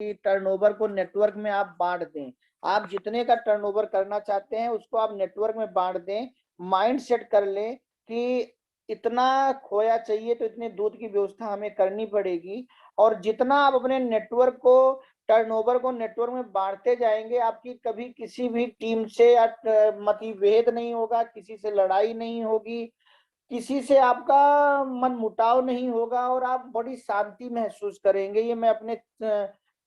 आपकी टर्नओवर को नेटवर्क में आप बांट दें। आप जितने का टर्नओवर करना चाहते हैं उसको आप नेटवर्क में बांट दें। माइंड सेट कर लें कि इतना खोया चाहिए तो इतने दूध की व्यवस्था हमें करनी पड़ेगी। और जितना आप अपने नेटवर्क को टर्नओवर को नेटवर्क में बांटते जाएंगे, आपकी कभी किसी भी टीम से मतभेद नहीं होगा, किसी से लड़ाई नहीं होगी, किसी से आपका मन मुटाव नहीं होगा और आप बड़ी शांति महसूस करेंगे। ये मैं अपने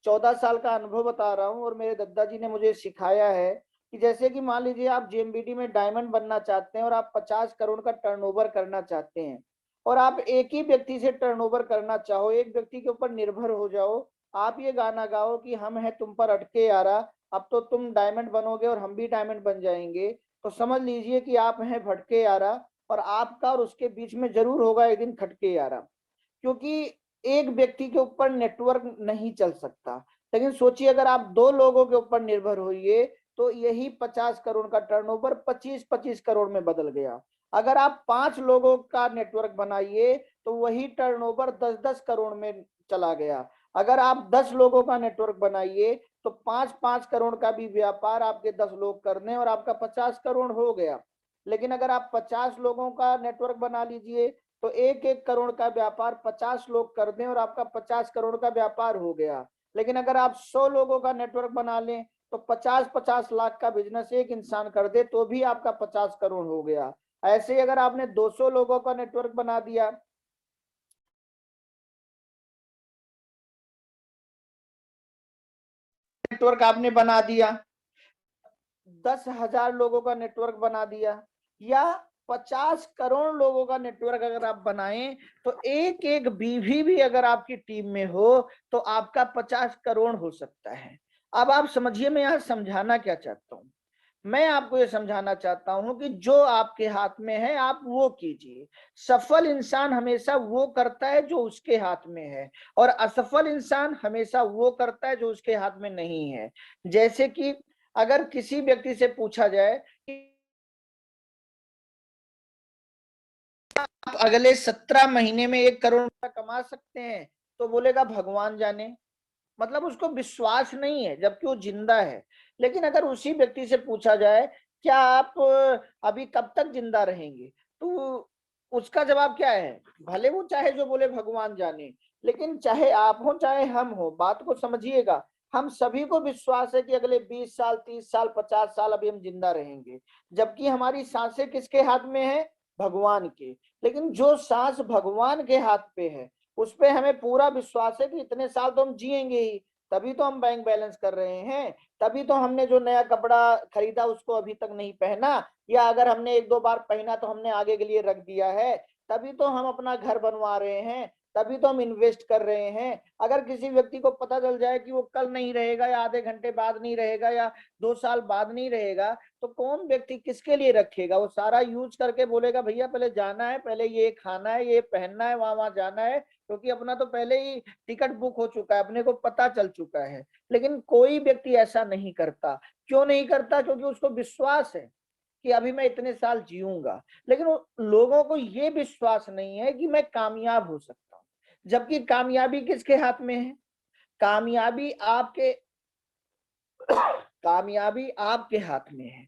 14 साल का अनुभव बता रहा हूँ और मेरे दादाजी ने मुझे सिखाया है कि जैसे कि मान लीजिए आप जेएमबीडी में डायमंड बनना चाहते हैं और आप 50 करोड़ का टर्नओवर करना चाहते हैं और आप एक ही व्यक्ति से टर्नओवर करना चाहो, एक व्यक्ति के ऊपर निर्भर हो जाओ, आप ये गाना गाओ कि हम हैं तुम पर अटके यारा, अब तो तुम डायमंड बनोगे और हम भी डायमंड बन जाएंगे, तो समझ लीजिए कि आप हैं भटके यारा और आपका और उसके बीच में जरूर होगा एक दिन खटके यारा। क्योंकि एक व्यक्ति के ऊपर नेटवर्क नहीं चल सकता। लेकिन सोचिए अगर आप दो लोगों के ऊपर निर्भर होइए तो यही 50 करोड़ का टर्नओवर 25-25 करोड़ में बदल गया। अगर आप 5 लोगों का नेटवर्क बनाइए तो वही टर्नओवर 10-10 करोड़ में चला गया। अगर आप 10 लोगों का नेटवर्क बनाइए तो 5-5 करोड़ का भी व्यापार आपके 10 लोग कर दें और आपका 50 करोड़ हो गया। लेकिन अगर आप 50 लोगों का नेटवर्क बना लीजिए तो 1-1 करोड़ का व्यापार 50 लोग कर दें और आपका 50 करोड़ का व्यापार हो गया। लेकिन अगर आप 100 लोगों का नेटवर्क बना लें तो 50-50 लाख का बिजनेस एक इंसान कर दे तो भी आपका 50 करोड़ हो गया। ऐसे ही अगर आपने 200 लोगों का नेटवर्क बना दिया, नेटवर्क आपने बना दिया, 10,000 लोगों का नेटवर्क बना दिया या 50 करोड़ लोगों का नेटवर्क अगर आप बनाएं तो एक एक बीवी भी अगर आपकी टीम में हो तो आपका 50 करोड़ हो सकता है। अब आप समझिए मैं यहां समझाना क्या चाहता हूं। मैं आपको ये समझाना चाहता हूं कि जो आपके हाथ में है आप वो कीजिए। सफल इंसान हमेशा वो करता है जो उसके हाथ में है और असफल इंसान हमेशा वो करता है जो उसके हाथ में नहीं है। जैसे कि अगर किसी व्यक्ति से पूछा जाए कि आप अगले 17 महीने में 1 करोड़ रुपया कमा सकते हैं तो बोलेगा भगवान जाने। मतलब उसको विश्वास नहीं है जबकि वो जिंदा है। लेकिन अगर उसी व्यक्ति से पूछा जाए क्या आप अभी कब तक जिंदा रहेंगे तो उसका जवाब क्या है, भले वो चाहे जो बोले भगवान जाने, लेकिन चाहे आप हो चाहे हम हो, बात को समझिएगा, हम सभी को विश्वास है कि अगले 20 साल 30 साल 50 साल अभी हम जिंदा रहेंगे। जबकि हमारी सांसें किसके हाथ में है, भगवान के। लेकिन जो सांस भगवान के हाथ पे है उस पे हमें पूरा विश्वास है कि इतने साल तो हम जिएंगे ही, तभी तो हम बैंक बैलेंस कर रहे हैं, तभी तो हमने जो नया कपड़ा खरीदा उसको अभी तक नहीं पहना, या अगर हमने 1-2 बार पहना तो हमने आगे के लिए रख दिया है, तभी तो हम अपना घर बनवा रहे हैं, तभी तो हम इन्वेस्ट कर रहे हैं। अगर किसी व्यक्ति को पता चल जाए कि वो कल नहीं रहेगा या आधे घंटे बाद नहीं रहेगा या 2 साल बाद नहीं रहेगा तो कौन व्यक्ति किसके लिए रखेगा, वो सारा यूज करके बोलेगा भैया पहले जाना है, पहले ये खाना है, ये पहनना है, वहां वहां जाना है, क्योंकि अपना तो पहले ही टिकट बुक हो चुका है, अपने को पता चल चुका है। लेकिन कोई व्यक्ति ऐसा नहीं करता। क्यों नहीं करता, क्योंकि उसको विश्वास है कि अभी मैं इतने साल जीऊंगा। लेकिन लोगों को ये विश्वास नहीं है कि मैं कामयाब हो सकता हूं। जबकि कामयाबी किसके हाथ में है, कामयाबी आपके कामयाबी आपके हाथ में है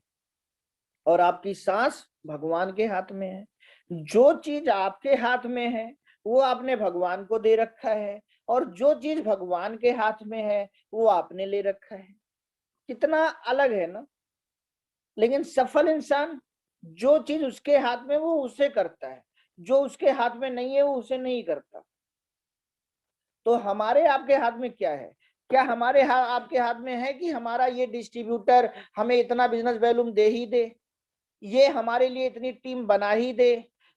और आपकी सांस भगवान के हाथ में है। जो चीज आपके हाथ में है वो आपने भगवान को दे रखा है और जो चीज भगवान के हाथ में है वो आपने ले रखा है। कितना अलग है ना। लेकिन सफल इंसान जो चीज उसके हाथ में वो उसे करता है, जो उसके हाथ में नहीं है वो उसे नहीं करता। तो हमारे आपके हाथ में क्या है, क्या हमारे आपके हाथ में है कि हमारा ये डिस्ट्रीब्यूटर हमें इतना बिजनेस वॉल्यूम दे ही दे, ये हमारे लिए इतनी टीम बना ही दे,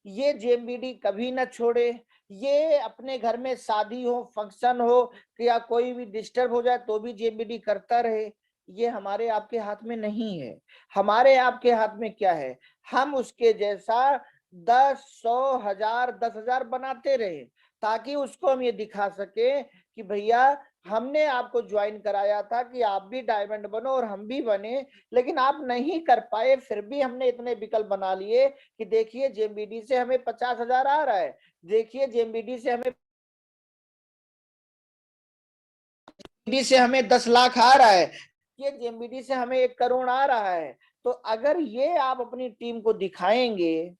ये जेएमबीडी कभी ना छोड़े, ये अपने घर में शादी हो फंक्शन हो या कोई भी डिस्टर्ब हो जाए तो भी जेएमबीडी करता रहे। ये हमारे आपके हाथ में नहीं है। हमारे आपके हाथ में क्या है, हम उसके जैसा 10 100 1000 10,000 बनाते रहे ताकि उसको हम ये दिखा सके कि भैया हमने आपको ज्वाइन कराया था कि आप भी डायमंड बनो और हम भी बने, लेकिन आप नहीं कर पाए, फिर भी हमने इतने विकल्प बना लिए कि देखिए जेएमबीडी से हमें 50,000 आ रहा है, देखिए जेएमबीडी से हमें से हमें 10 लाख आ रहा है, ये जेएमबीडी से हमें 1 करोड़ आ रहा है। तो अगर ये आप अपनी टीम को दिखाएंगे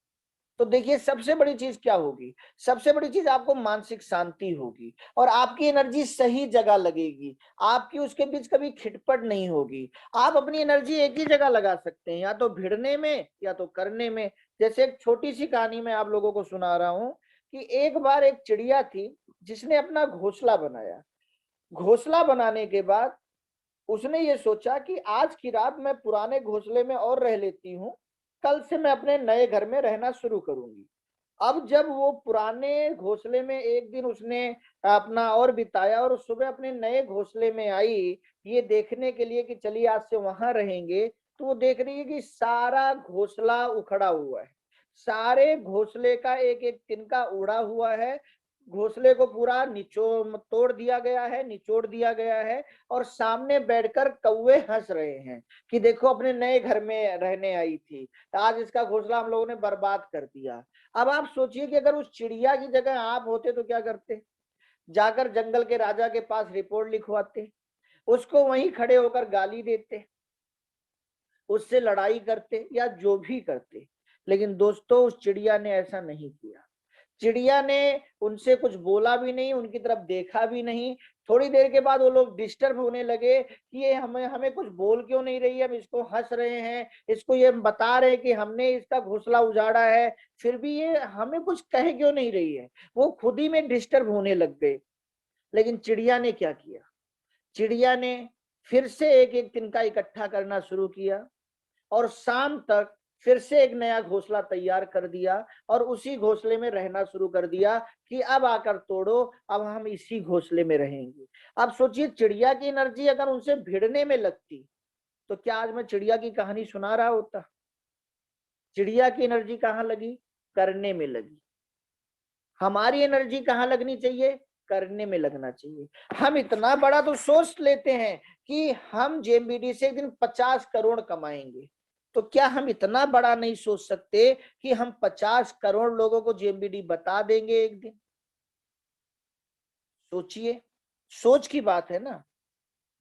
तो देखिए सबसे बड़ी चीज क्या होगी, सबसे बड़ी चीज आपको मानसिक शांति होगी और आपकी एनर्जी सही जगह लगेगी, आपकी उसके बीच कभी खिटपट नहीं होगी। आप अपनी एनर्जी एक ही जगह लगा सकते हैं, या तो भिड़ने में या तो करने में। जैसे एक छोटी सी कहानी मैं आप लोगों को सुना रहा हूं कि एक बार एक चिड़िया थी जिसने अपना घोंसला बनाया। घोंसला बनाने के बाद उसने ये सोचा कि आज की रात मैं पुराने घोंसले में और रह लेती हूँ, कल से मैं अपने नए घर में रहना शुरू करूंगी। अब जब वो पुराने घोंसले में एक दिन उसने अपना और बिताया और सुबह अपने नए घोंसले में आई ये देखने के लिए कि चलिए आज से वहां रहेंगे, तो वो देख रही है कि सारा घोंसला उखड़ा हुआ है, सारे घोंसले का एक एक तिनका उड़ा हुआ है, घोंसले को पूरा तोड़ दिया गया है, निचोड़ दिया गया है और सामने बैठकर कौवे हंस रहे हैं कि देखो अपने नए घर में रहने आई थी, आज इसका घोंसला हम लोगों ने बर्बाद कर दिया। अब आप सोचिए कि अगर उस चिड़िया की जगह आप होते तो क्या करते, जाकर जंगल के राजा के पास रिपोर्ट लिखवाते, उसको वहीं खड़े होकर गाली देते, उससे लड़ाई करते या जो भी करते। लेकिन दोस्तों उस चिड़िया ने ऐसा नहीं किया, चिड़िया ने उनसे कुछ बोला भी नहीं, उनकी तरफ देखा भी नहीं। थोड़ी देर के बाद वो लोग डिस्टर्ब होने लगे कि ये हमें हमें कुछ बोल क्यों नहीं रही है, हम इसको हंस रहे हैं, इसको ये बता रहे हैं कि हमने इसका घोंसला उजाड़ा है, फिर भी ये हमें कुछ कह क्यों नहीं रही है। वो खुद ही में डिस्टर्ब होने लग गए। लेकिन चिड़िया ने क्या किया, चिड़िया ने फिर से एक एक तिनका इकट्ठा करना शुरू किया और शाम तक फिर से एक नया घोंसला तैयार कर दिया और उसी घोंसले में रहना शुरू कर दिया कि अब आकर तोड़ो, अब हम इसी घोंसले में रहेंगे। अब सोचिए चिड़िया की एनर्जी अगर उनसे भिड़ने में लगती तो क्या आज मैं चिड़िया की कहानी सुना रहा होता। चिड़िया की एनर्जी कहाँ लगी, करने में लगी। हमारी एनर्जी कहाँ लगनी चाहिए, करने में लगना चाहिए। हम इतना बड़ा तो सोच लेते हैं कि हम जेएमबीडी से एक दिन 50 करोड़ कमाएंगे, तो क्या हम इतना बड़ा नहीं सोच सकते कि हम 50 करोड़ लोगों को जेएमबीडी बता देंगे एक दिन। सोचिए, सोच की बात है ना।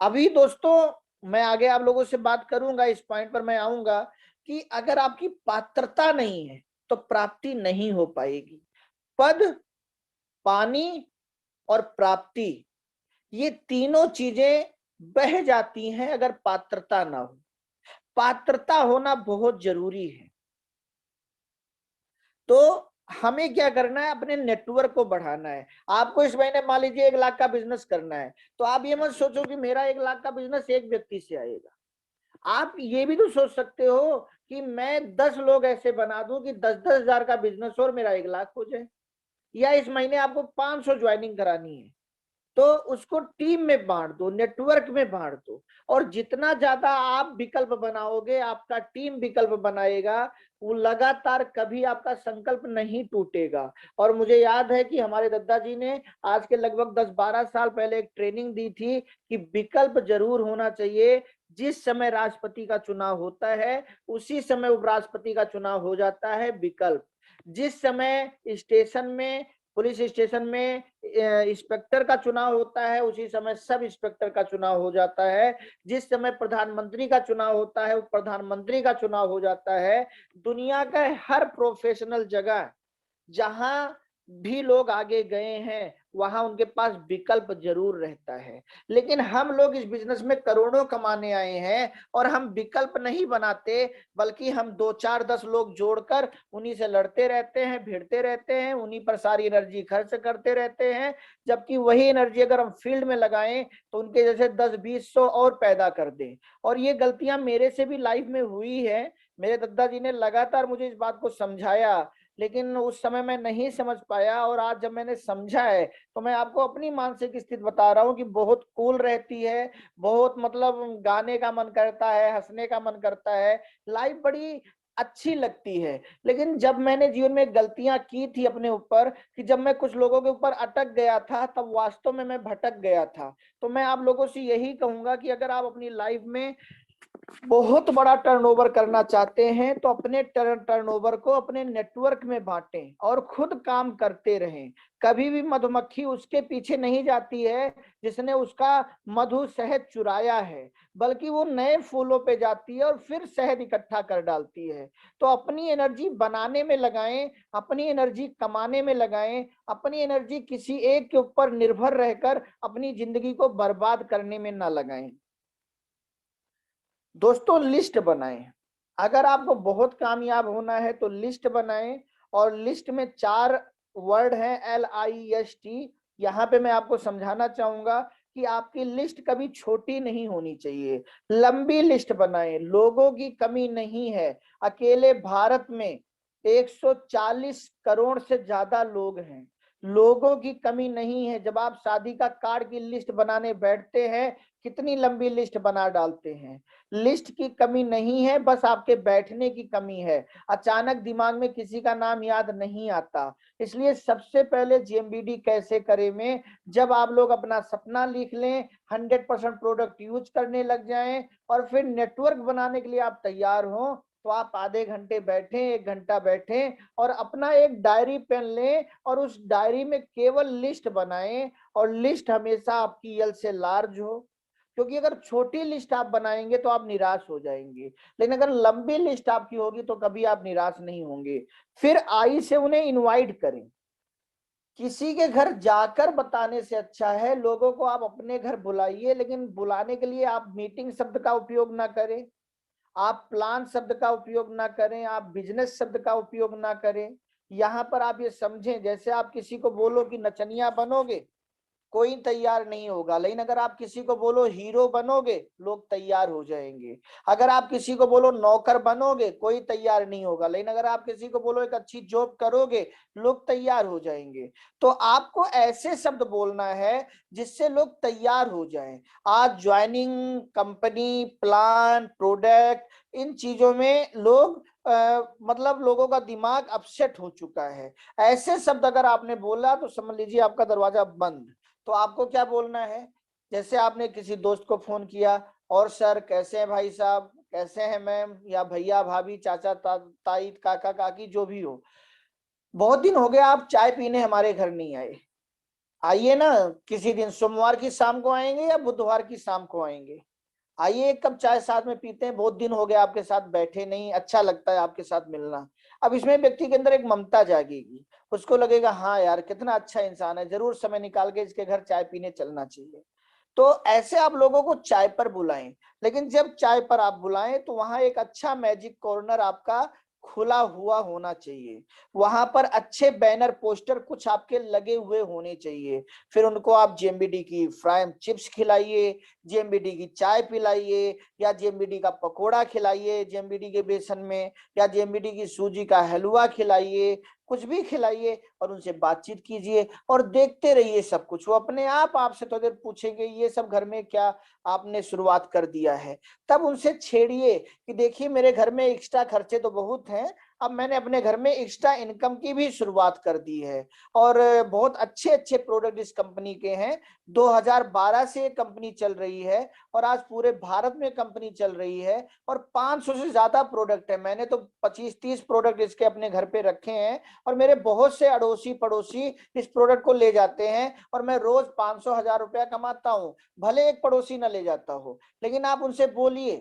अभी दोस्तों मैं आगे आप लोगों से बात करूंगा, इस पॉइंट पर मैं आऊंगा कि अगर आपकी पात्रता नहीं है तो प्राप्ति नहीं हो पाएगी। पद, पानी और प्राप्ति, ये तीनों चीजें बह जाती हैं अगर पात्रता ना हो। पात्रता होना बहुत जरूरी है। तो हमें क्या करना है, अपने नेटवर्क को बढ़ाना है। आपको इस महीने मान लीजिए 1 लाख का बिजनेस करना है, तो आप ये मत सोचो कि मेरा 1 लाख का बिजनेस एक व्यक्ति से आएगा। आप ये भी तो सोच सकते हो कि मैं 10 लोग ऐसे बना दूं कि 10-10 हजार का बिजनेस और मेरा 1 लाख हो जाए। या इस महीने आपको 500 ज्वाइनिंग करानी है तो उसको टीम में बांट दो, नेटवर्क में बांट दो। और जितना ज्यादा आप विकल्प बनाओगे, आपका टीम विकल्प बनाएगा, वो लगातार कभी आपका संकल्प नहीं टूटेगा। और मुझे याद है कि हमारे दादाजी ने आज के लगभग 10-12 साल पहले एक ट्रेनिंग दी थी कि विकल्प जरूर होना चाहिए। जिस समय राष्ट्रपति का चुनाव होता है उसी समय उपराष्ट्रपति का चुनाव हो जाता है विकल्प। जिस समय स्टेशन में, पुलिस स्टेशन में इंस्पेक्टर का चुनाव होता है उसी समय सब इंस्पेक्टर का चुनाव हो जाता है। जिस समय प्रधानमंत्री का चुनाव होता है वो प्रधानमंत्री का चुनाव हो जाता है। दुनिया का हर प्रोफेशनल जगह जहां भी लोग आगे गए हैं वहां उनके पास विकल्प जरूर रहता है। लेकिन हम लोग इस बिजनेस में करोड़ों कमाने आए हैं और हम विकल्प नहीं बनाते, बल्कि हम 2-4-10 लोग जोड़कर उन्हीं से लड़ते रहते हैं, भिड़ते रहते हैं, उन्हीं पर सारी एनर्जी खर्च करते रहते हैं। जबकि वही एनर्जी अगर हम फील्ड में लगाएं तो उनके जैसे 10-20-100 और पैदा कर दें। और ये गलतियां मेरे से भी लाइफ में हुई है। मेरे दादाजी ने लगातार मुझे इस बात को समझाया, लेकिन उस समय मैं नहीं समझ पाया। और आज जब मैंने समझा है तो मैं आपको अपनी मानसिक स्थिति बता रहा हूँ कि बहुत कूल रहती है, बहुत मतलब गाने का मन करता है, हंसने का मन करता है, लाइफ बड़ी अच्छी लगती है। लेकिन जब मैंने जीवन में गलतियां की थी अपने ऊपर, कि जब मैं कुछ लोगों के ऊपर अटक गया था तब वास्तव में मैं भटक गया था। तो मैं आप लोगों से यही कहूंगा कि अगर आप अपनी लाइफ में बहुत बड़ा टर्नओवर करना चाहते हैं तो अपने टर्नओवर को अपने नेटवर्क में बांटें और खुद काम करते रहें। कभी भी मधुमक्खी उसके पीछे नहीं जाती है जिसने उसका मधु शहद चुराया है, बल्कि वो नए फूलों पे जाती है और फिर शहद इकट्ठा कर डालती है। तो अपनी एनर्जी बनाने में लगाएं, अपनी एनर्जी कमाने में लगाएं, अपनी एनर्जी किसी एक के ऊपर निर्भर रहकर अपनी जिंदगी को बर्बाद करने में ना लगाएं। दोस्तों लिस्ट बनाएं। अगर आपको बहुत कामयाब होना है तो लिस्ट बनाएं, और लिस्ट में 4 वर्ड हैं, LIST। यहाँ पे मैं आपको समझाना चाहूंगा कि आपकी लिस्ट कभी छोटी नहीं होनी चाहिए, लंबी लिस्ट बनाएं। लोगों की कमी नहीं है, अकेले भारत में 140 करोड़ से ज्यादा लोग हैं, लोगों की कमी नहीं है। जब आप शादी का कार्ड की लिस्ट बनाने बैठते हैं, कितनी लंबी लिस्ट बना डालते हैं। लिस्ट की कमी नहीं है, बस आपके बैठने की कमी है। अचानक दिमाग में किसी का नाम याद नहीं आता। इसलिए सबसे पहले GMBD कैसे करें में, जब आप लोग अपना सपना लिख लें, 100% प्रोडक्ट यूज करने लग जाएं और फिर नेटवर्क बनाने के लिए आप तैयार हो, तो आप आधे घंटे बैठें, 1 घंटा बैठें और अपना एक डायरी पेन लें और उस डायरी में केवल लिस्ट बनाएं। और लिस्ट हमेशा आपकी L से लार्ज हो, क्योंकि अगर छोटी लिस्ट आप बनाएंगे तो आप निराश हो जाएंगे, लेकिन अगर लंबी लिस्ट आपकी होगी तो कभी आप निराश नहीं होंगे। फिर आई से उन्हें इनवाइट करें। किसी के घर जाकर बताने से अच्छा है, लोगों को आप अपने घर बुलाइए, लेकिन बुलाने के लिए आप मीटिंग शब्द का उपयोग ना करें, आप प्लान शब्द का उपयोग ना करें, आप बिजनेस शब्द का उपयोग ना करें। यहां पर आप ये समझें, जैसे आप किसी को बोलो कि नचनिया बनोगे, कोई तैयार नहीं होगा, लेकिन अगर आप किसी को बोलो हीरो बनोगे, लोग तैयार हो जाएंगे। अगर आप किसी को बोलो नौकर बनोगे, कोई तैयार नहीं होगा, लेकिन अगर आप किसी को बोलो एक अच्छी जॉब करोगे, लोग तैयार हो जाएंगे। तो आपको ऐसे शब्द बोलना है जिससे लोग तैयार हो जाएं। आज ज्वाइनिंग, कंपनी, प्लान, प्रोडक्ट, इन चीजों में लोग मतलब लोगों का दिमाग अपसेट हो चुका है। ऐसे शब्द अगर आपने बोला तो समझ लीजिए आपका दरवाजा बंद। तो आपको क्या बोलना है, जैसे आपने किसी दोस्त को फोन किया, और सर कैसे हैं भाई साहब, कैसे हैं मैम, या भैया भाभी चाचा ताई काका काकी जो भी हो, बहुत दिन हो गए आप चाय पीने हमारे घर नहीं आए, आइए ना, किसी दिन सोमवार की शाम को आएंगे या बुधवार की शाम को आएंगे, आइए एक कप चाय साथ में पीते हैं, बहुत दिन हो गए आपके साथ बैठे नहीं, अच्छा लगता है आपके साथ मिलना। अब इसमें व्यक्ति के अंदर एक ममता जागेगी, उसको लगेगा हाँ यार कितना अच्छा इंसान है, जरूर समय निकाल के इसके घर चाय पीने चलना चाहिए। तो ऐसे आप लोगों को चाय पर बुलाएं, लेकिन जब चाय पर आप बुलाएं तो वहां एक अच्छा मैजिक कॉर्नर आपका खुला हुआ होना चाहिए, वहां पर अच्छे बैनर पोस्टर कुछ आपके लगे हुए होने चाहिए। फिर उनको आप GMBD की फ्राइम चिप्स खिलाइए, GMBD की चाय पिलाइए, या GMBD का पकोड़ा खिलाइए GMBD के बेसन में, या GMBD की सूजी का हलवा खिलाइए, कुछ भी खिलाइए और उनसे बातचीत कीजिए और देखते रहिए सब कुछ। वो अपने आप आपसे थोड़ी देर पूछेंगे ये सब घर में क्या आपने शुरुआत कर दिया है। तब उनसे छेड़िए कि देखिए मेरे घर में एक्स्ट्रा खर्चे तो बहुत हैं, अब मैंने अपने घर में एक्स्ट्रा इनकम की भी शुरुआत कर दी है, और बहुत अच्छे अच्छे प्रोडक्ट इस कंपनी के हैं। 2012 से ये कंपनी चल रही है और आज पूरे भारत में कंपनी चल रही है, और 500 से ज्यादा प्रोडक्ट है। मैंने तो 25-30 प्रोडक्ट इसके अपने घर पे रखे हैं, और मेरे बहुत से अड़ोसी पड़ोसी इस प्रोडक्ट को ले जाते हैं, और मैं रोज 500-1000 रुपया कमाता हूँ। भले एक पड़ोसी ना ले जाता हो, लेकिन आप उनसे बोलिए।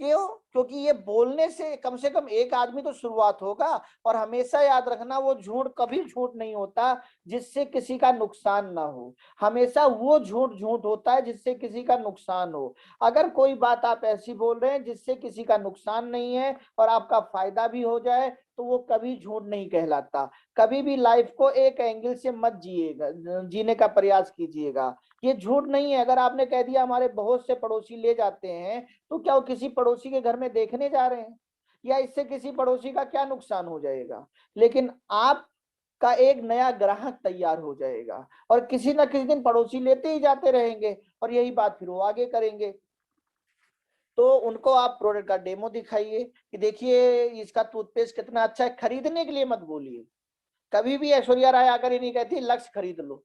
क्यों? क्योंकि ये बोलने से कम एक आदमी तो शुरुआत होगा। और हमेशा याद रखना, वो झूठ कभी झूठ नहीं होता जिससे किसी का नुकसान ना हो, हमेशा वो झूठ झूठ होता है जिससे किसी का नुकसान हो। अगर कोई बात आप ऐसी बोल रहे हैं जिससे किसी का नुकसान नहीं है और आपका फायदा भी हो जाए, तो वो कभी झूठ नहीं कहलाता। कभी भी लाइफ को एक एंगल से मत जिएगा, जीने का प्रयास कीजिएगा। ये झूठ नहीं है। अगर आपने कह दिया हमारे बहुत से पड़ोसी ले जाते हैं, तो क्या वो किसी पड़ोसी के घर में देखने जा रहे हैं, या इससे किसी पड़ोसी का क्या नुकसान हो जाएगा? लेकिन आप का एक नया ग्राहक तैयार हो जाएगा, और किसी ना किसी दिन पड़ोसी लेते ही जाते रहेंगे, और यही बात फिर वो आगे करेंगे। तो उनको आप प्रोडक्ट का डेमो दिखाइए कि देखिए इसका टूथपेस्ट कितना अच्छा है, खरीदने के लिए मत बोलिए। कभी भी ऐश्वर्या राय आकर ही नहीं कहती लक्ष्य खरीद लो।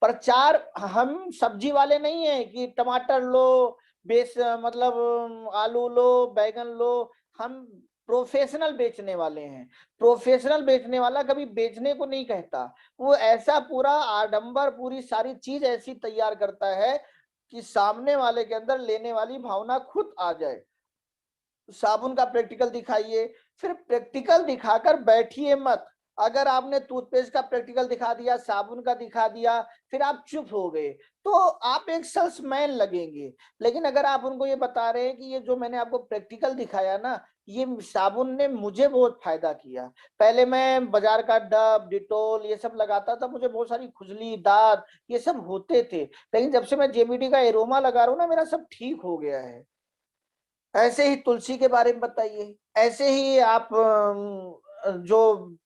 प्रचार, हम सब्जी वाले नहीं है कि टमाटर लो, मतलब आलू लो, बैगन लो, हम प्रोफेशनल बेचने वाले हैं। प्रोफेशनल बेचने वाला कभी बेचने को नहीं कहता, वो ऐसा पूरा आडंबर, पूरी सारी चीज ऐसी तैयार करता है कि सामने वाले के अंदर लेने वाली भावना खुद आ जाए। साबुन का प्रैक्टिकल दिखाइए, फिर प्रैक्टिकल दिखाकर बैठिए मत। अगर आपने टूथपेस्ट का प्रैक्टिकल दिखा दिया, साबुन का दिखा दिया, फिर आप चुप हो गए, तो आप एक सेल्समैन लगेंगे। लेकिन अगर आप उनको ये बता रहे हैं कि ये जो मैंने आपको प्रैक्टिकल दिखाया ना, ये साबुन ने मुझे बहुत फायदा किया। पहले मैं बाजार का डब, डिटोल ये सब लगाता था, मुझे बहुत सारी खुजली, दाद ये सब होते थे, लेकिन जब से मैं जेबीटी का एरोमा लगा रहा हूं ना, मेरा सब ठीक हो गया है। ऐसे ही तुलसी के बारे में बताइए, ऐसे ही आप जो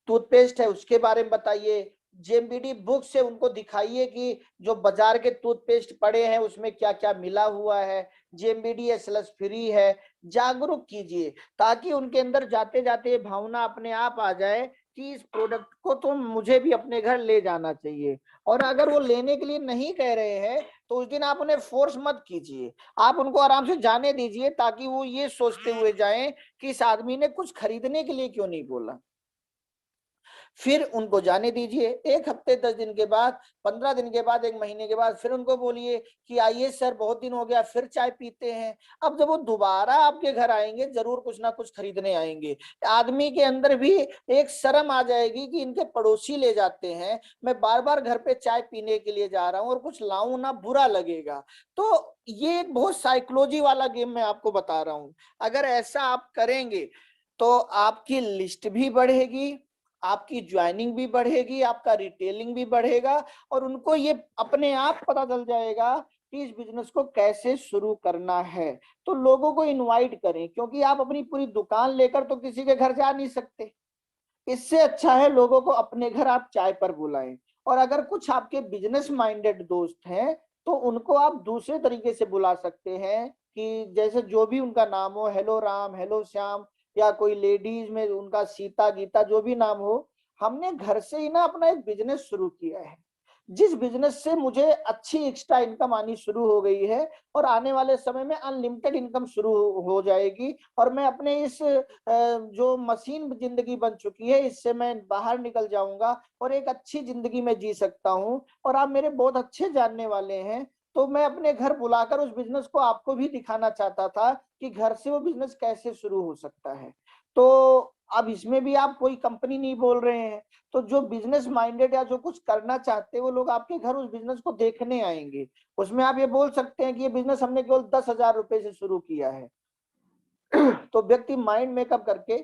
टूथपेस्ट है उसके बारे में बताइए। जेएमबीडी बुक से उनको दिखाइए कि जो बाजार के टूथपेस्ट पड़े हैं उसमें क्या क्या मिला हुआ है, जेएमबीडी एसएलएस फ्री है। जागरूक कीजिए, ताकि उनके अंदर जाते जाते भावना अपने आप आ जाए कि इस प्रोडक्ट को तो मुझे भी अपने घर ले जाना चाहिए। और अगर वो लेने के लिए नहीं कह रहे हैं तो उस दिन आप उन्हें फोर्स मत कीजिए, आप उनको आराम से जाने दीजिए, ताकि वो ये सोचते हुए जाएं कि इस आदमी ने कुछ खरीदने के लिए क्यों नहीं बोला। फिर उनको जाने दीजिए। 1 हफ्ते, 10 दिन के बाद, 15 दिन के बाद, 1 महीने के बाद फिर उनको बोलिए कि आइए सर, बहुत दिन हो गया, फिर चाय पीते हैं। अब जब वो दोबारा आपके घर आएंगे, जरूर कुछ ना कुछ खरीदने आएंगे। आदमी के अंदर भी एक शर्म आ जाएगी कि इनके पड़ोसी ले जाते हैं, मैं बार बार घर पे चाय पीने के लिए जा रहा हूं और कुछ लाऊं ना, बुरा लगेगा। तो ये एक बहुत साइकोलॉजी वाला गेम मैं आपको बता रहा हूं। अगर ऐसा आप करेंगे तो आपकी लिस्ट भी बढ़ेगी, आपकी ज्वाइनिंग भी बढ़ेगी, आपका रिटेलिंग भी बढ़ेगा, और उनको ये अपने आप पता चल जाएगा कि इस बिजनेस को कैसे शुरू करना है। तो लोगों को इनवाइट करें, क्योंकि आप अपनी पूरी दुकान लेकर तो किसी के घर जा नहीं सकते। इससे अच्छा है लोगों को अपने घर आप चाय पर बुलाएं। और अगर कुछ आपके बिजनेस माइंडेड दोस्त हैं तो उनको आप दूसरे तरीके से बुला सकते हैं, कि जैसे जो भी उनका नाम हो, हेलो राम, हेलो श्याम, या कोई लेडीज में उनका सीता, गीता, जो भी नाम हो। हमने घर से ही ना अपना एक बिजनेस शुरू किया है, जिस बिजनेस से मुझे अच्छी एक्स्ट्रा इनकम आनी शुरू हो गई है, और आने वाले समय में अनलिमिटेड इनकम शुरू हो जाएगी। और मैं अपने इस जो मशीन जिंदगी बन चुकी है, इससे मैं बाहर निकल जाऊंगा और एक अच्छी जिंदगी में जी सकता हूं। और आप मेरे बहुत अच्छे जानने वाले हैं, तो मैं अपने घर बुलाकर उस बिजनेस को आपको भी दिखाना चाहता था कि घर से वो बिजनेस कैसे शुरू हो सकता है। तो अब इसमें भी आप कोई कंपनी नहीं बोल रहे हैं, तो जो बिजनेस माइंडेड या जो कुछ करना चाहते हैं वो लोग आपके घर उस बिजनेस को देखने आएंगे। उसमें आप ये बोल सकते हैं कि ये बिजनेस हमने केवल 10,000 रुपए से शुरू किया है। तो व्यक्ति माइंड मेकअप करके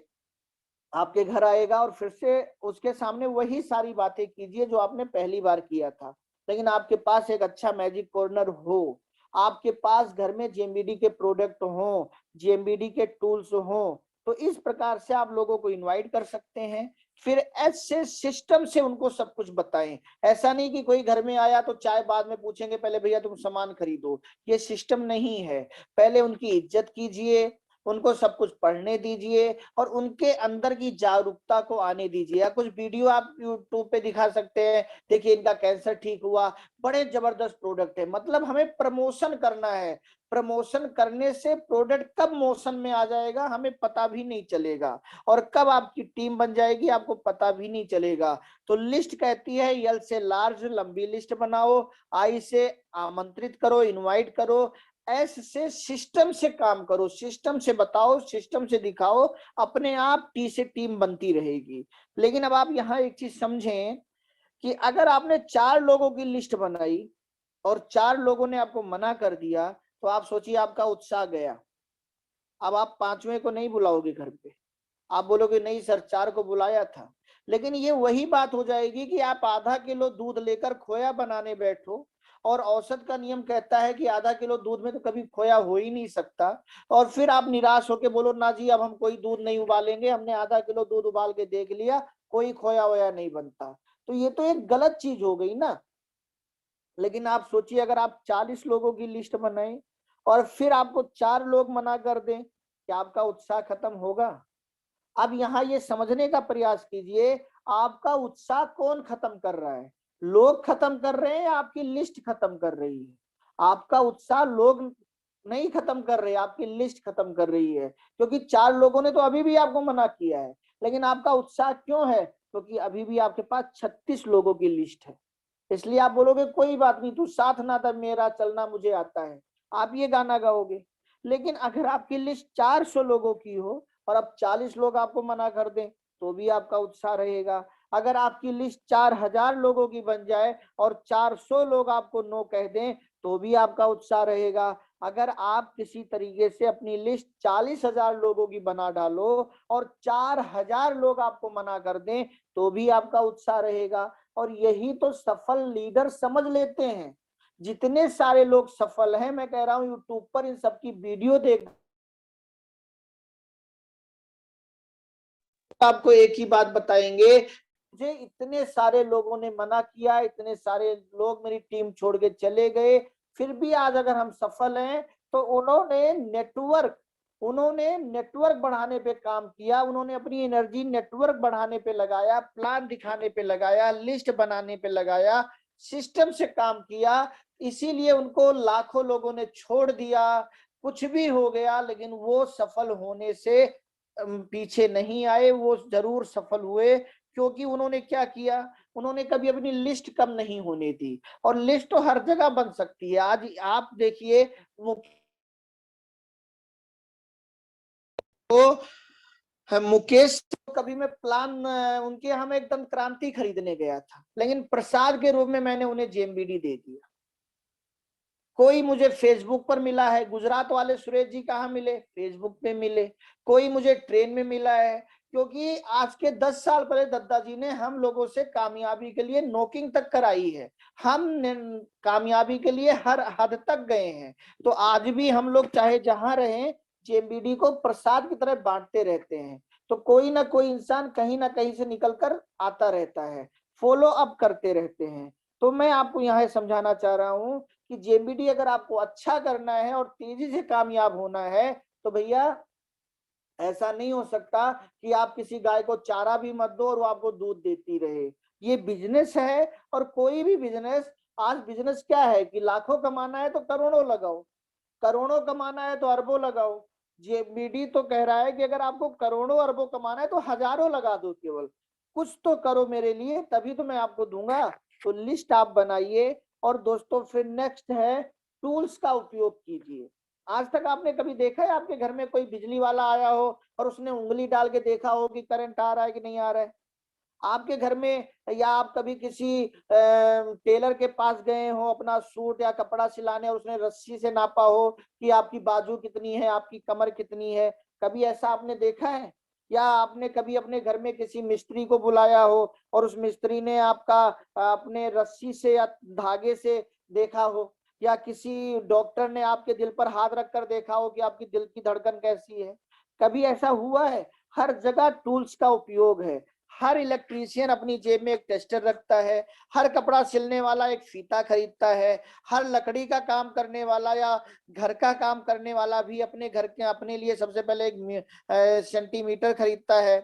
आपके घर आएगा, और फिर से उसके सामने वही सारी बातें कीजिए जो आपने पहली बार किया था। लेकिन आपके पास एक अच्छा मैजिक कॉर्नर हो, आपके पास घर में जेएमबीडी के प्रोडक्ट हो, जेएमबीडी के टूल्स हो, तो इस प्रकार से आप लोगों को इनवाइट कर सकते हैं। फिर ऐसे सिस्टम से उनको सब कुछ बताएं। ऐसा नहीं कि कोई घर में आया तो चाय बाद में पूछेंगे, पहले भैया तुम सामान खरीदो, ये सिस्टम नहीं है। पहले उनकी इज्जत कीजिए, उनको सब कुछ पढ़ने दीजिए, और उनके अंदर की जागरूकता को आने दीजिए। या कुछ वीडियो आप यूट्यूब पे दिखा सकते हैं, देखिए इनका कैंसर ठीक हुआ, बड़े जबरदस्त प्रोडक्ट है। मतलब हमें प्रमोशन करना है। प्रमोशन करने से प्रोडक्ट कब मोशन में आ जाएगा हमें पता भी नहीं चलेगा, और कब आपकी टीम बन जाएगी आपको पता भी नहीं चलेगा। तो लिस्ट कहती है, यल से लार्ज, लंबी लिस्ट बनाओ, आई से आमंत्रित करो, इनवाइट करो, एस से सिस्टम से काम करो, सिस्टम से बताओ, सिस्टम से दिखाओ, अपने आप टी से टीम बनती रहेगी। लेकिन अब आप यहाँ एक चीज समझें कि अगर आपने 4 लोगों की लिस्ट बनाई और 4 लोगों ने आपको मना कर दिया, तो आप सोचिए आपका उत्साह गया। अब आप 5वें को नहीं बुलाओगे घर पे, आप बोलोगे नहीं सर 4 को बुलाया था। लेकिन ये वही बात हो जाएगी कि आप आधा किलो दूध लेकर खोया बनाने बैठो, और औसत का नियम कहता है कि आधा किलो दूध में तो कभी खोया हो ही नहीं सकता। और फिर आप निराश होके बोलो ना जी अब हम कोई दूध नहीं उबालेंगे, हमने आधा किलो दूध उबाल के देख लिया, कोई खोया वोया नहीं बनता। तो ये तो एक गलत चीज हो गई ना। लेकिन आप सोचिए अगर आप 40 लोगों की लिस्ट बनाए और फिर आपको 4 लोग मना कर दें, क्या आपका उत्साह खत्म होगा? अब यहाँ ये समझने का प्रयास कीजिए, आपका उत्साह कौन खत्म कर रहा है? लोग खत्म कर रहे हैं या आपकी लिस्ट खत्म कर रही है? आपका उत्साह लोग नहीं खत्म कर रही, आपकी लिस्ट खत्म कर रही है, क्योंकि 4 लोगों ने तो अभी भी आपको मना किया है, लेकिन आपका उत्साह क्यों है? क्योंकि अभी भी आपके पास 36 लोगों की लिस्ट है। इसलिए आप बोलोगे कोई बात नहीं, तू साथ ना था मेरा, चलना मुझे आता है, आप ये गाना गाओगे। लेकिन अगर आपकी लिस्ट 400 लोगों की हो और अब 40 लोग आपको मना कर दें, तो भी आपका उत्साह रहेगा। अगर आपकी लिस्ट 4000 लोगों की बन जाए और 400 लोग आपको नो कह दें, तो भी आपका उत्साह रहेगा। अगर आप किसी तरीके से अपनी लिस्ट 40,000 लोगों की बना डालो और 4000 लोग आपको मना कर दें, तो भी आपका उत्साह रहेगा। और यही तो सफल लीडर समझ लेते हैं। जितने सारे लोग सफल हैं, मैं कह रहा हूं यूट्यूब पर इन सबकी वीडियो देख, आपको एक ही बात बताएंगे, मुझे इतने सारे लोगों ने मना किया, इतने सारे लोग मेरी टीम छोड़ के चले गए, फिर भी आज अगर हम सफल हैं तो उन्होंने नेटवर्क बढ़ाने पे काम किया, उन्होंने अपनी एनर्जी नेटवर्क बढ़ाने पे लगाया, प्लान दिखाने पे लगाया, लिस्ट बनाने पे लगाया, सिस्टम से काम किया। इसीलिए उनको लाखों लोगों ने छोड़ दिया, कुछ भी हो गया, लेकिन वो सफल होने से पीछे नहीं आए, वो जरूर सफल हुए। क्योंकि उन्होंने क्या किया, उन्होंने कभी अपनी लिस्ट कम नहीं होने दी। और लिस्ट तो हर जगह बन सकती है। आज आप देखिए, वो मुकेश कभी मैं प्लान, उनके हम एकदम क्रांति खरीदने गया था, लेकिन प्रसाद के रूप में मैंने उन्हें जेएमबीडी दे दिया। कोई मुझे फेसबुक पर मिला है, गुजरात वाले सुरेश जी कहाँ मिले? फेसबुक पे मिले। कोई मुझे ट्रेन में मिला है, क्योंकि आज के 10 साल पहले दत्ता जी ने हम लोगों से कामयाबी के लिए नोकिंग तक कराई है। हम कामयाबी के लिए हर हद तक गए हैं। तो आज भी हम लोग चाहे जहां रहें, जेएमबीडी को प्रसाद की तरह बांटते रहते हैं। तो कोई ना कोई इंसान कहीं ना कहीं से निकल कर आता रहता है, फॉलो अप करते रहते हैं। तो मैं आपको यहाँ समझाना चाह रहा हूँ कि जेएमबीडी अगर आपको अच्छा करना है और तेजी से कामयाब होना है, तो भैया ऐसा नहीं हो सकता कि आप किसी गाय को चारा भी मत दो और वो आपको दूध देती रहे। ये बिजनेस है। और कोई भी बिजनेस, आज बिजनेस क्या है कि लाखों कमाना है तो करोड़ों लगाओ, करोड़ों कमाना है तो अरबों लगाओ। जेबीडी तो कह रहा है कि अगर आपको करोड़ों अरबों कमाना है तो हजारों लगा दो, केवल कुछ तो करो मेरे लिए, तभी तो मैं आपको दूंगा। तो लिस्ट आप बनाइए। और दोस्तों फिर नेक्स्ट है, टूल्स का उपयोग कीजिए। आज तक आपने कभी देखा है आपके घर में कोई बिजली वाला आया हो और उसने उंगली डाल के देखा हो कि करंट आ रहा है कि नहीं आ रहा है? आपके घर में, या आप कभी किसी टेलर के पास गए हो अपना सूट या कपड़ा सिलाने और उसने रस्सी से नापा हो कि आपकी बाजू कितनी है, आपकी कमर कितनी है? कभी ऐसा आपने देखा है? या आपने कभी अपने घर में किसी मिस्त्री को बुलाया हो और उस मिस्त्री ने आपका अपने रस्सी से या धागे से देखा हो? या किसी डॉक्टर ने आपके दिल पर हाथ रखकर देखा हो कि आपकी दिल की धड़कन कैसी है? कभी ऐसा हुआ है? हर जगह टूल्स का उपयोग है। हर इलेक्ट्रीशियन अपनी जेब में एक टेस्टर रखता है, हर कपड़ा सिलने वाला एक फीता खरीदता है, हर लकड़ी का काम करने वाला या घर का काम करने वाला भी अपने घर के अपने लिए सबसे पहले एक सेंटीमीटर खरीदता है।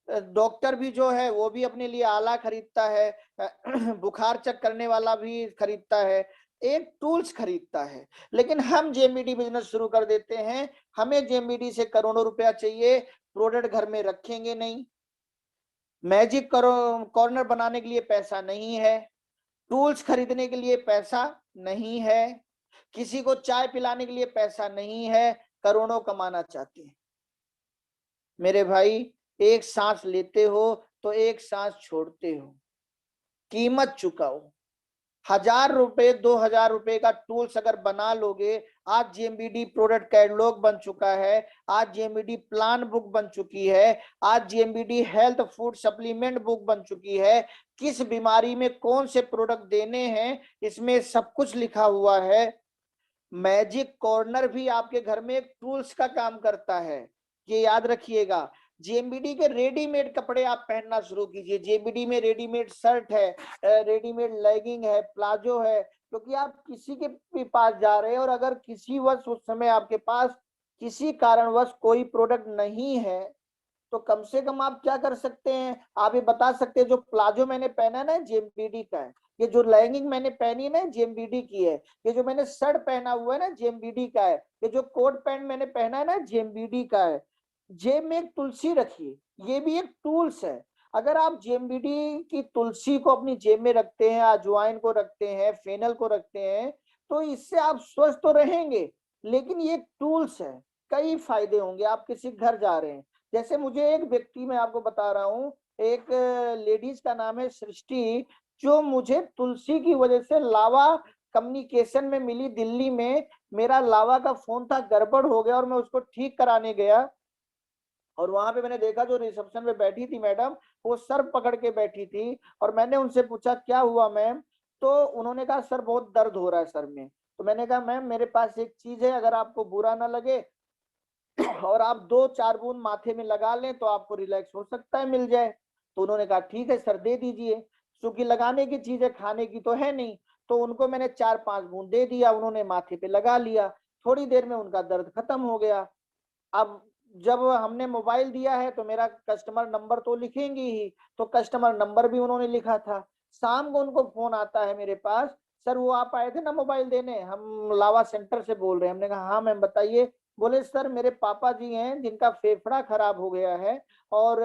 डॉक्टर भी जो है वो भी अपने लिए आला खरीदता है, बुखार चेक करने वाला भी खरीदता है, एक टूल्स खरीदता है। लेकिन हम जेएमबीडी बिजनेस शुरू कर देते हैं, हमें जेएमबीडी से करोड़ों रुपया चाहिए, प्रोडक्ट घर में रखेंगे नहीं, मैजिक कॉर्नर बनाने के लिए पैसा नहीं है, टूल्स खरीदने के लिए पैसा नहीं है, किसी को चाय पिलाने के लिए पैसा नहीं है, करोड़ों कमाना चाहते हैं। मेरे भाई, एक सांस लेते हो तो एक सांस छोड़ते हो, कीमत चुकाओ। 1000 रुपए 2000 रुपए का टूल्स अगर बना लोगे, आज जेएमबीडी प्रोडक्ट कैटलॉग बन चुका है, आज जेएमबीडी प्लान बुक बन चुकी है, आज जेएमबीडी हेल्थ फूड सप्लीमेंट बुक बन चुकी है। किस बीमारी में कौन से प्रोडक्ट देने हैं, इसमें सब कुछ लिखा हुआ है। मैजिक कॉर्नर भी आपके घर में एक टूल्स का काम करता है, ये याद रखिएगा। जेएमबीडी के रेडीमेड कपड़े आप पहनना शुरू कीजिए। जेएमबीडी में रेडीमेड शर्ट है, रेडीमेड लेगिंग है, प्लाजो है। क्योंकि आप किसी के भी पास जा रहे हैं और अगर किसी वश उस समय आपके पास किसी कारणवश कोई प्रोडक्ट नहीं है, तो कम से कम आप क्या कर सकते हैं, आप ये बता सकते हैं जो प्लाजो मैंने पहना है ना जेएमबीडी का है, ये जो लेगिंग मैंने पहनी है ना जेएमबीडी की है, ये जो मैंने शर्ट पहना हुआ है ना जेएमबीडी का है, ये जो कोट पैंट मैंने पहना है ना जेएमबीडी का है। जेब में एक तुलसी रखिए, ये भी एक टूल्स है। अगर आप जेएमबीडी की तुलसी को अपनी जेब में रखते हैं, अजवाइन को रखते हैं, फेनल को रखते हैं, तो इससे आप स्वस्थ तो रहेंगे, लेकिन ये टूल्स है, कई फायदे होंगे। आप किसी घर जा रहे हैं, जैसे मुझे एक व्यक्ति मैं आपको बता रहा हूँ, एक लेडीज का नाम है सृष्टि, जो मुझे तुलसी की वजह से लावा कम्युनिकेशन में मिली दिल्ली में। मेरा लावा का फोन था, गड़बड़ हो गया और मैं उसको ठीक कराने गया, और वहां पे मैंने देखा जो रिसेप्शन में बैठी थी मैडम, वो सर पकड़ के बैठी थी, और मैंने उनसे पूछा क्या हुआ मैम, तो उन्होंने कहा सर बहुत दर्द हो रहा है सर में। तो मैंने कहा मैम मेरे पास एक चीज है, अगर आपको बुरा ना लगे और आप 2-4 बूंद माथे में लगा लें तो आपको रिलैक्स हो सकता है, मिल जाए। तो उन्होंने कहा ठीक है सर दे दीजिए, क्योंकि लगाने की चीज है, खाने की तो है नहीं। तो उनको मैंने 4-5 बूंद दे दिया, उन्होंने माथे पे लगा लिया, थोड़ी देर में उनका दर्द खत्म हो गया। अब जब हमने मोबाइल दिया है तो मेरा कस्टमर नंबर तो लिखेंगे ही, तो कस्टमर नंबर भी उन्होंने लिखा था। शाम को उनको फोन आता है मेरे पास, सर वो आप आए थे ना मोबाइल देने, हम लावा सेंटर से बोल रहे हैं। हमने कहा हाँ मैम बताइए। बोले सर मेरे पापा जी हैं जिनका फेफड़ा खराब हो गया है, और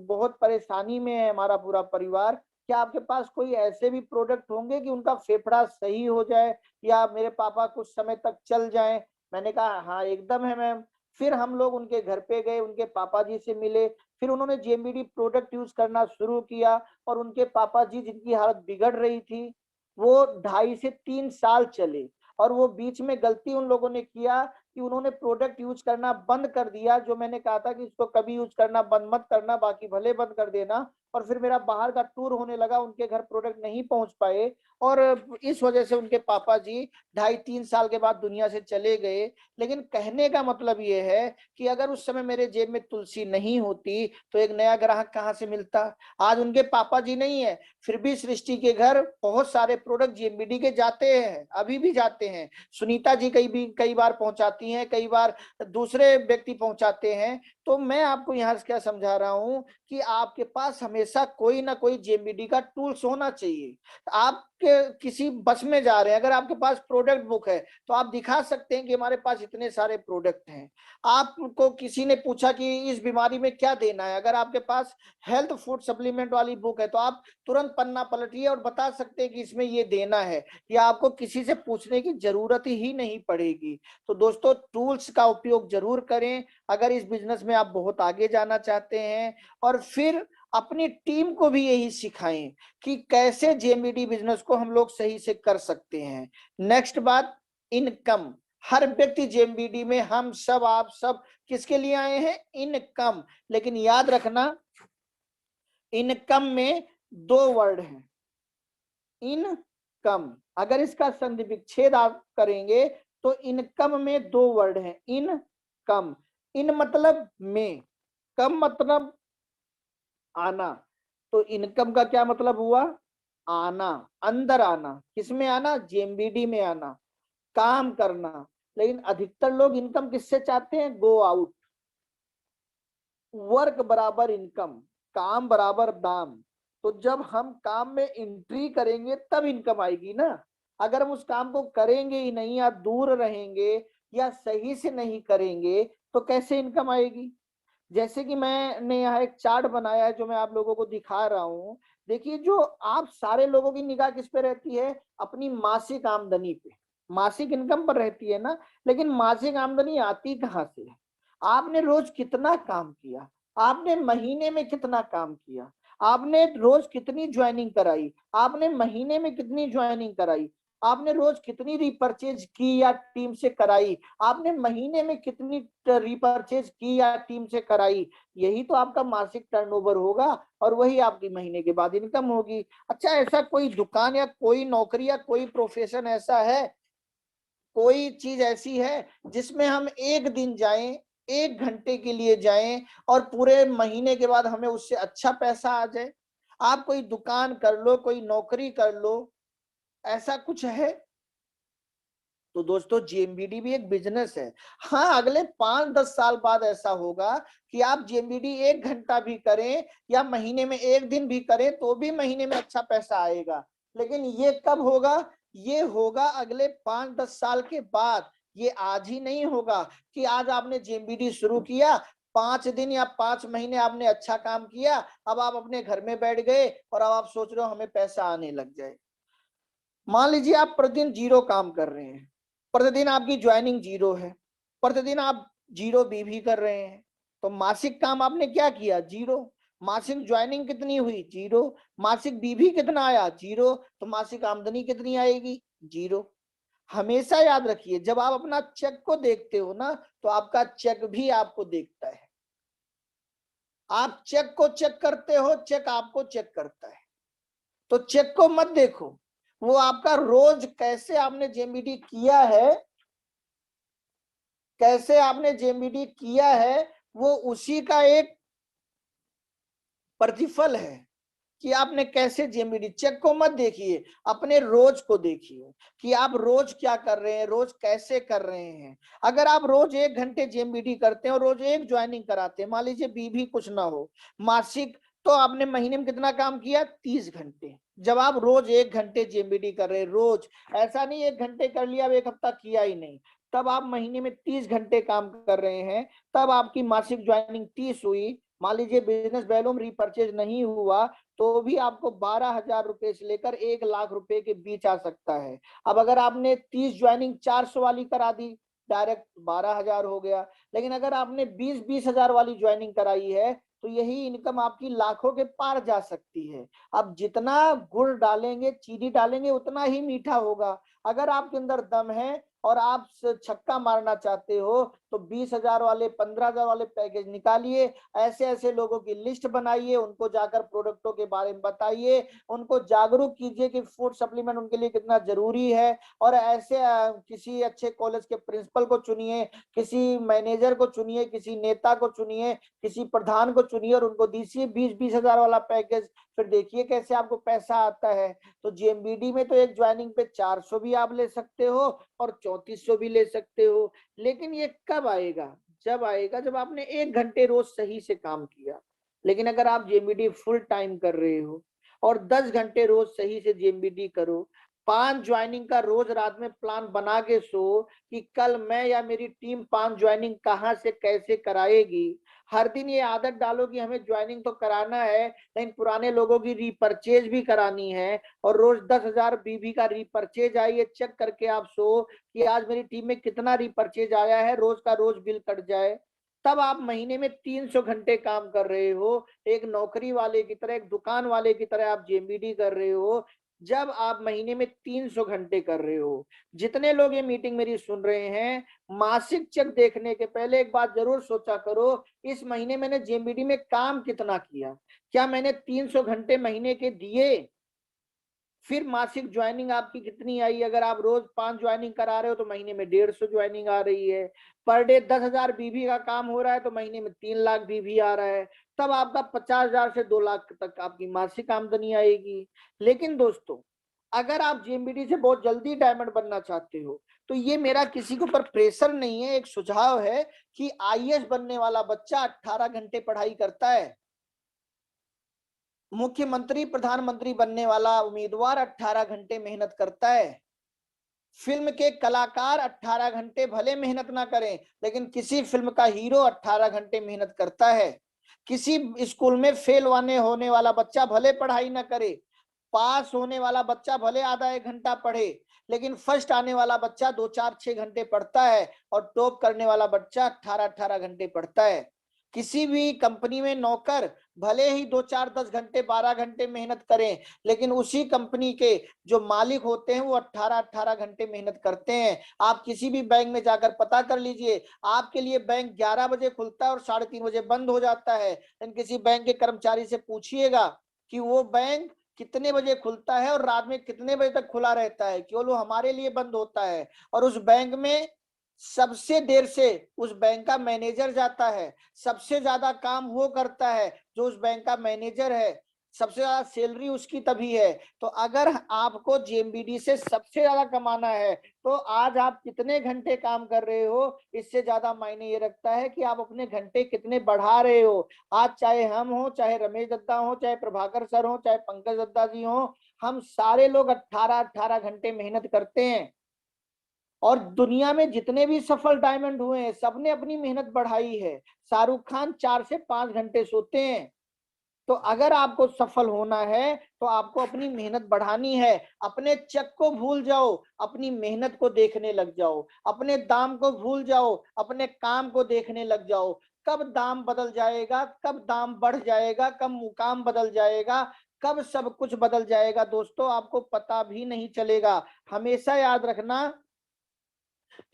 बहुत परेशानी में है हमारा पूरा परिवार। क्या आपके पास कोई ऐसे भी प्रोडक्ट होंगे कि उनका फेफड़ा सही हो जाए, या मेरे पापा कुछ समय तक चल जाएं? मैंने कहा हाँ एकदम है मैम। फिर हम लोग उनके घर पे गए, उनके पापा जी से मिले, फिर उन्होंने जेएमबीडी प्रोडक्ट यूज करना शुरू किया, और उनके पापा जी जिनकी हालत बिगड़ रही थी, वो 2.5 से 3 साल चले। और वो बीच में गलती उन लोगों ने किया कि उन्होंने प्रोडक्ट यूज करना बंद कर दिया, जो मैंने कहा था कि इसको कभी यूज करना बंद मत करना, बाकी भले बंद कर देना। और फिर मेरा बाहर का टूर होने लगा, उनके घर प्रोडक्ट नहीं पहुंच पाए, और इस वजह से उनके पापा जी 2.5-3 साल के बाद दुनिया से चले गए। लेकिन कहने का मतलब ये है कि अगर उस समय मेरे जेब में तुलसी नहीं होती तो एक नया ग्राहक कहाँ से मिलता। आज उनके पापा जी नहीं है, फिर भी सृष्टि के घर बहुत सारे प्रोडक्ट जेएमबीडी के जाते हैं, अभी भी जाते हैं। सुनीता जी कई बार पहुंचाती हैं, कई बार दूसरे व्यक्ति पहुंचाते हैं। तो मैं आपको यहाँ से क्या समझा रहा हूं कि आपके पास हमेशा कोई ना कोई जेएमबीडी का टूल्स होना चाहिए। आप किसी बस में जा रहे हैं, अगर आपके पास प्रोडक्ट बुक है तो आप दिखा सकते हैं कि हमारे पास इतने सारे प्रोडक्ट हैं। आपको किसी ने पूछा कि इस बीमारी में क्या देना है, अगर आपके पास हेल्थ फूड सप्लीमेंट वाली बुक है तो आप तुरंत पन्ना पलटिए और बता सकते हैं कि इसमें ये देना है, या आपको किसी से पूछने की जरूरत ही नहीं पड़ेगी। तो दोस्तों टूल्स का उपयोग जरूर करें अगर इस बिजनेस में आप बहुत आगे जाना चाहते हैं। और फिर अपनी टीम को भी यही सिखाएं कि कैसे जेएमबीडी बिजनेस को हम लोग सही से कर सकते हैं। नेक्स्ट बात, इनकम। हर व्यक्ति जेएमबीडी में, हम सब आप सब किसके लिए आए हैं? इनकम। लेकिन याद रखना इनकम में 2 वर्ड हैं, इनकम। अगर इसका संधि विच्छेद आप करेंगे तो इनकम में 2 वर्ड हैं, इनकम। इन मतलब में, कम मतलब आना। तो इनकम का क्या मतलब हुआ? आना, अंदर आना। किसमें आना? जेएमबीडी में आना, काम करना। लेकिन अधिकतर लोग इनकम किससे चाहते हैं? Go out. वर्क बराबर इनकम, काम बराबर दाम। तो जब हम काम में एंट्री करेंगे तब इनकम आएगी ना। अगर हम उस काम को करेंगे ही नहीं, या दूर रहेंगे, या सही से नहीं करेंगे, तो कैसे इनकम आएगी? जैसे कि मैंने यहाँ एक चार्ट बनाया है जो मैं आप लोगों को दिखा रहा हूँ। देखिए, जो आप सारे लोगों की निगाह किस पे रहती है? अपनी मासिक आमदनी पे, मासिक इनकम पर रहती है ना। लेकिन मासिक आमदनी आती कहाँ से है? आपने रोज कितना काम किया, आपने महीने में कितना काम किया, आपने रोज कितनी ज्वाइनिंग कराई, आपने महीने में कितनी ज्वाइनिंग कराई, आपने रोज कितनी रिपर्चेज की या टीम से कराई, आपने महीने में कितनी रिपर्चेज की या टीम से कराई। यही तो आपका मासिक टर्नओवर होगा, और वही आपकी महीने के बाद इनकम होगी। अच्छा, ऐसा कोई दुकान या कोई नौकरी या कोई प्रोफेशन ऐसा है, कोई चीज ऐसी है जिसमें हम एक दिन जाएं, 1 घंटे के लिए जाएं, और पूरे महीने के बाद हमें उससे अच्छा पैसा आ जाए? आप कोई दुकान कर लो, कोई नौकरी कर लो, ऐसा कुछ है? तो दोस्तों जेएमबीडी भी एक बिजनेस है। हाँ, अगले 5-10 साल बाद ऐसा होगा कि आप जेएमबीडी 1 घंटा भी करें या महीने में 1 दिन भी करें तो भी महीने में अच्छा पैसा आएगा। लेकिन ये कब होगा? ये होगा अगले 5-10 साल के बाद। ये आज ही नहीं होगा कि आज आपने जेएमबीडी शुरू किया, 5 दिन या 5 महीने आपने अच्छा काम किया, अब आप अपने घर में बैठ गए और अब आप सोच रहे हो हमें पैसा आने लग जाए। मान लीजिए आप प्रतिदिन 0 काम कर रहे हैं, प्रतिदिन आपकी ज्वाइनिंग 0 है, प्रतिदिन आप 0 बीवी कर रहे हैं, तो मासिक काम आपने क्या किया? 0। मासिक ज्वाइनिंग कितनी हुई? 0। मासिक बीवी कितना आया? 0। तो मासिक आमदनी कितनी आएगी? 0। हमेशा याद रखिए, जब आप अपना चेक को देखते हो ना, तो आपका चेक भी आपको देखता है। आप चेक को चेक करते हो, चेक आपको चेक करता है। तो चेक को मत देखो, वो आपका रोज कैसे आपने जेएमबीडी किया है, कैसे आपने जेएमबीडी किया है, वो उसी का एक प्रतिफल है कि आपने कैसे जेएमबीडी। चेक को मत देखिए, अपने रोज को देखिए कि आप रोज क्या कर रहे हैं, रोज कैसे कर रहे हैं। अगर आप रोज 1 घंटे जेएमबीडी करते हैं और रोज एक ज्वाइनिंग कराते हैं, मान लीजिए बीवी कुछ ना हो, मासिक, तो आपने महीने में कितना काम किया? 30 घंटे। जब आप रोज 1 घंटे जेएमबीडी कर रहे हैं, रोज, ऐसा नहीं 1 घंटे कर लिया अब 1 हफ्ता किया ही नहीं, तब आप महीने में 30 घंटे काम कर रहे हैं, तब आपकी मासिक ज्वाइनिंग 30 हुई। मान लीजिए बिजनेस वैल्यूम रीपरचेज नहीं हुआ, तो भी आपको 12,000 रुपए से लेकर 1 लाख रुपए के बीच आ सकता है। अब अगर आपने 30 ज्वाइनिंग 400 वाली करा दी, डायरेक्ट 12,000 हो गया। लेकिन अगर आपने 20-20 हजार वाली ज्वाइनिंग कराई है, तो यही इनकम आपकी लाखों के पार जा सकती है। अब जितना गुड़ डालेंगे, चीनी डालेंगे, उतना ही मीठा होगा। अगर आपके अंदर दम है और आप छक्का मारना चाहते हो, तो 20,000 वाले, 15,000 वाले पैकेज निकालिए, ऐसे ऐसे लोगों की लिस्ट बनाइए, उनको जाकर प्रोडक्टों के बारे में बताइए, उनको जागरूक कीजिए कि फूड सप्लीमेंट उनके लिए कितना जरूरी है। और ऐसे किसी अच्छे कॉलेज के प्रिंसिपल को चुनिए, किसी मैनेजर को चुनिए, किसी नेता को चुनिए, किसी प्रधान को चुनिए और उनको दीजिए 20-20 हजार वाला पैकेज। फिर देखिए कैसे आपको पैसा आता है। तो जेएमबीडी में तो एक ज्वाइनिंग पे 400 भी आप ले सकते हो और 3400 भी ले सकते हो। लेकिन ये कब आएगा? जब आएगा जब आपने 1 घंटे रोज सही से काम किया। लेकिन अगर आप जेएमबीडी फुल टाइम कर रहे हो और 10 घंटे रोज सही से जेएमबीडी करो, 5 ज्वाइनिंग का रोज रात में प्लान बना के सो कि कल मैं या मेरी टीम 5 ज्वाइनिंग कहां से कैसे कराएगी। हर दिन ये आदत डालो कि हमें ज्वाइनिंग तो कराना है, लेकिन पुराने लोगों की रीपरचेज भी करानी है। और रोज 10,000 बीबी का रीपरचेज आई, ये चेक करके आप सो कि आज मेरी टीम में कितना रीपरचेज आया है, रोज का रोज बिल कट जाए। तब आप महीने में 300 घंटे काम कर रहे हो, एक नौकरी वाले की तरह, एक दुकान वाले की तरह आप जेएमबीडी कर रहे हो। जब आप महीने में 300 घंटे कर रहे हो, जितने लोग ये मीटिंग मेरी सुन रहे हैं, मासिक चेक देखने के पहले एक बात जरूर सोचा करो, इस महीने मैंने जेएमबीडी में काम कितना किया, क्या मैंने 300 घंटे महीने के दिए? फिर मासिक ज्वाइनिंग आपकी कितनी आई? अगर आप रोज 5 ज्वाइनिंग करा रहे हो तो महीने में 150 ज्वाइनिंग आ रही है। पर डे 10,000 बीवी का काम हो रहा है तो महीने में 3 लाख बीवी आ रहा है। तब आपका 50,000 से 2 लाख तक आपकी मासिक आमदनी आएगी। लेकिन दोस्तों, अगर आप जेएमबीडी से बहुत जल्दी डायमंड बनना चाहते हो, तो ये मेरा किसी के ऊपर प्रेशर नहीं है, एक सुझाव है कि आईएएस बनने वाला बच्चा 18 घंटे पढ़ाई करता है, मुख्यमंत्री प्रधानमंत्री बनने वाला उम्मीदवार 18 घंटे मेहनत करता है, फिल्म के कलाकार 18 घंटे भले मेहनत ना करें, लेकिन किसी फिल्म का हीरो 18 घंटे मेहनत करता है। किसी स्कूल में फेल होने वाला बच्चा भले पढ़ाई ना करे, पास होने वाला बच्चा भले आधा 1 घंटा पढ़े, लेकिन फर्स्ट आने वाला बच्चा 2-4-6 घंटे पढ़ता है और टॉप करने वाला बच्चा 18-18 घंटे पढ़ता है। किसी भी कंपनी में नौकर भले ही 2-4-10 घंटे 12 घंटे मेहनत करें, लेकिन उसी कंपनी के जो मालिक होते हैं वो 18-18 घंटे मेहनत करते हैं। आप किसी भी बैंक में जाकर पता कर लीजिए, आपके लिए बैंक 11 बजे खुलता है और 3:30 बजे बंद हो जाता है। लेकिन किसी बैंक के कर्मचारी से पूछिएगा कि वो बैंक कितने बजे खुलता है और रात में कितने बजे तक खुला रहता है, केवल वो हमारे लिए बंद होता है। और उस बैंक में सबसे देर से उस बैंक का मैनेजर जाता है, सबसे ज्यादा काम वो करता है जो उस बैंक का मैनेजर है, सबसे ज्यादा सैलरी उसकी तभी है। तो अगर आपको जेएमबीडी से सबसे ज्यादा कमाना है, तो आज आप कितने घंटे काम कर रहे हो, इससे ज्यादा मायने ये रखता है कि आप अपने घंटे कितने बढ़ा रहे हो। आज चाहे हम हो, चाहे रमेश दत्ता हो, चाहे प्रभाकर सर हो, चाहे पंकज दत्ता जी हो, हम सारे लोग 18-18 घंटे मेहनत करते हैं, और दुनिया में जितने भी सफल डायमंड हुए हैं सबने अपनी मेहनत बढ़ाई है। शाहरुख खान 4 से 5 घंटे सोते हैं। तो अगर आपको सफल होना है तो आपको अपनी मेहनत बढ़ानी है। अपने चेक को भूल जाओ, अपनी मेहनत को देखने लग जाओ। अपने दाम को भूल जाओ, अपने काम को देखने लग जाओ। कब दाम बदल जाएगा, कब दाम बढ़ जाएगा, कब मुकाम बदल जाएगा, कब सब कुछ बदल जाएगा दोस्तों, आपको पता भी नहीं चलेगा। हमेशा याद रखना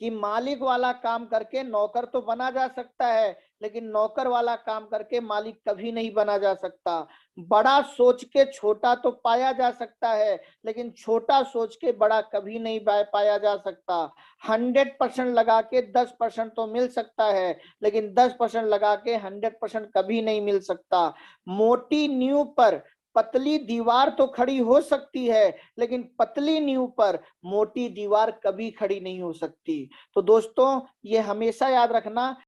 कि मालिक वाला काम करके नौकर तो बना जा सकता है, लेकिन नौकर वाला काम करके मालिक कभी नहीं बना जा सकता। बड़ा सोच के छोटा तो पाया जा सकता है, लेकिन छोटा सोच के बड़ा कभी नहीं पाया जा सकता। 100% लगा के 10% तो मिल सकता है, लेकिन 10% लगा के 100% कभी नहीं मिल सकता। मोटी नींव पर पतली दीवार तो खड़ी हो सकती है, लेकिन पतली नींव पर मोटी दीवार कभी खड़ी नहीं हो सकती। तो दोस्तों ये हमेशा याद रखना